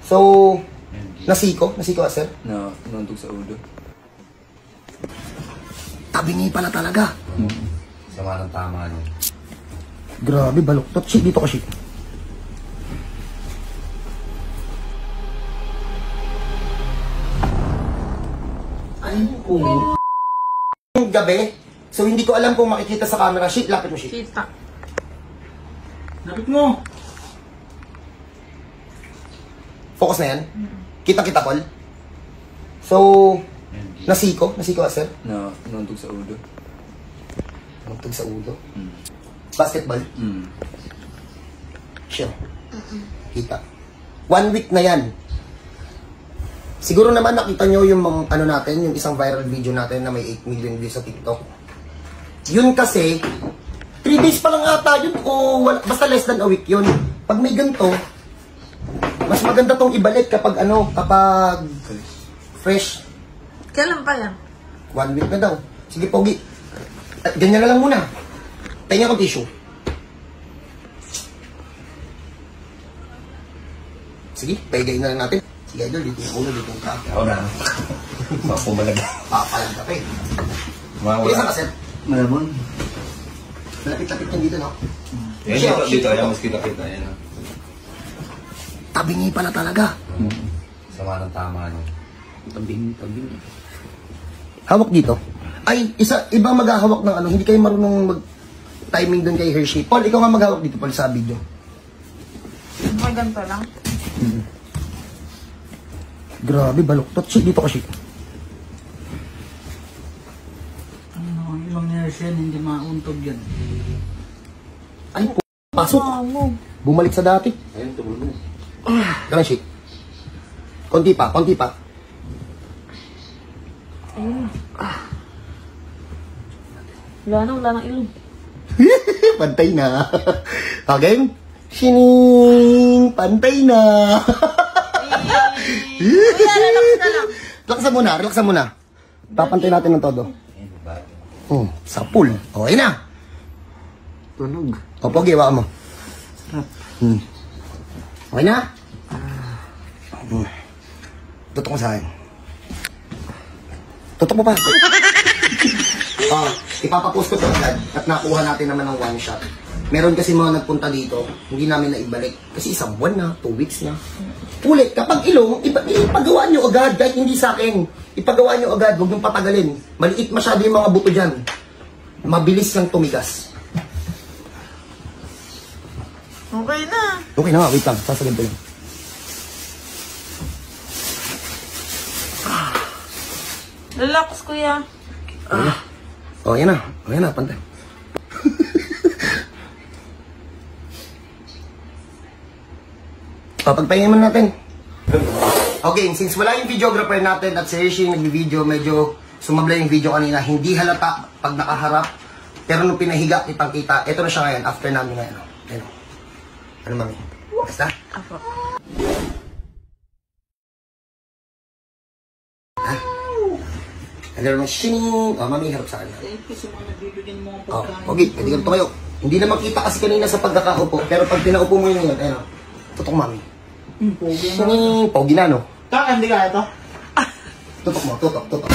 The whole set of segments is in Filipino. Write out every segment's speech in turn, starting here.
So, nasiko ka, sir? Nantog sa ulo. Tabingi pala talaga. Sama ng tama nun. Grabe, baluktot. Shit, dito ka, shit. Ay, yung gabi. So, hindi ko alam kung makikita sa camera. Shit, lapit mo, shit. Kita. Lapit mo. Focus na yan. Kita-kita, Paul. So, nasiko ka, sir? Nantog sa ulo. Nantog sa ulo. Basketball? Sure. Kita. 1 week na yan. Siguro naman nakita nyo yung ano natin, yung isang viral video natin na may 8 million views sa TikTok. Yun kasi, 3 days pa lang ata yun o basta less than a week yun. Pag may ganito, mas maganda tong ibalik kapag kapag fresh. Kailan pa yan? 1 week na daw. Sige, Pogi. Ganyan na lang muna. Tingnan ko tissue. Sige, paigay na lang natin. Sige, idol, dito yung ulo, dito yung ka. Ako na. Mapumalag. Papalag ka pa eh. Mawala. Isa ka, sir. Malamon. Malapit-lapit yan dito, no? Dito. Ayan, mas kita-kita. Ayan. Tabingi pala talaga. Sama ng tama nun. Tabing. Hawak dito. Ay, iba maghahawak ng ano. Hindi kayo marunong mag-timing doon kay Hershey. Paul, ikaw nga maghahawak dito, Paul, sa video. May ganito lang. Grabe, baluktot. Shit, dito ka, shit. Ano, yung mangyayari siya, hindi mauntog yan. Ay, pasok. Bumalik sa dati. Ayun, tumulong. Ganun, shit. Konti pa. Ayun. Wala nang ilong. Pantay na. Okay? Shining! Pantay na. Kuya, relax ka lang. Relaxan muna. Papantay natin ng todo. Sa pool. Okay na. Tunog. O, Pogi, hawakan mo. Okay na? Tutok mo sa akin. Tutok mo pa. Ipapapost ko ito agad at nakuha natin naman ng 1 shot. Meron kasi mga nagpunta dito, hindi namin na ibalik. Kasi isang buwan na, 2 weeks na. Ulit, kapag ilong, ipagawa nyo agad, kahit hindi sa akin. Ipagawa nyo agad, huwag nyo patagalin. Maliit masyado yung mga buto dyan. Mabilis lang tumigas. Okay na. Okay na, wait lang, sasagad ko lang. Relax, kuya. Yan na, pantay. Papagpahingin man natin. Okay, since wala yung videographer natin at si Hershey nag-video, medyo sumabla yung video kanina, hindi halata pag nakaharap. Pero nung pinahiga, kitang-kita. Ito na siya ngayon, after namin ngayon. Ano, mami? Basta? Apo. Ano naman, shining! Mami, harap sa akin. Kasi mga nagbibigyan mo ang pagkain. Okay, hindi ganito kayo. Hindi na makita kasi kanina sa pagkakaupo. Pero pag pinaupo mo yun ngayon, ayun, tutok, mami. Pogi na. Shining! Pogi na, no? Hindi kaya ito? Tutok mo, tutok.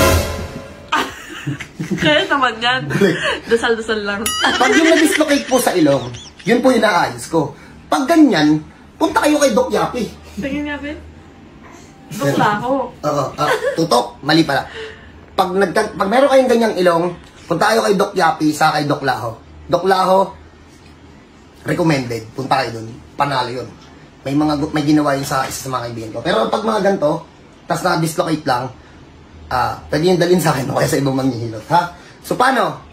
Kaya naman yan. Dasal-dasal lang. Pag yung na-dislocate po sa ilong, yun po yung naayos ko. Pag ganyan, punta kayo kay Doc Yapi. Tingin nga, Ben. Dukla ako. Tutok, mali pala. Pag meron kayong ganyang ilong, punta kayo kay Doc Yapi, sa kay Doc Laho. Doc Laho, recommended. Punta kayo dun. Panalo yun. May ginawa yun sa isa sa mga kaibigan ko. Pero pag mga ganito, tas na-dislocate lang, pwede yung dalhin sa akin o kaya sa ibang manghihilot, ha? So, paano?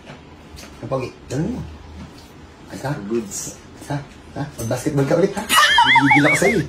Pogi, ganun mo. Ayos ha? Goods. Ha? Mag-basketball ka ulit, ha? Gigil ako sa'yo, eh.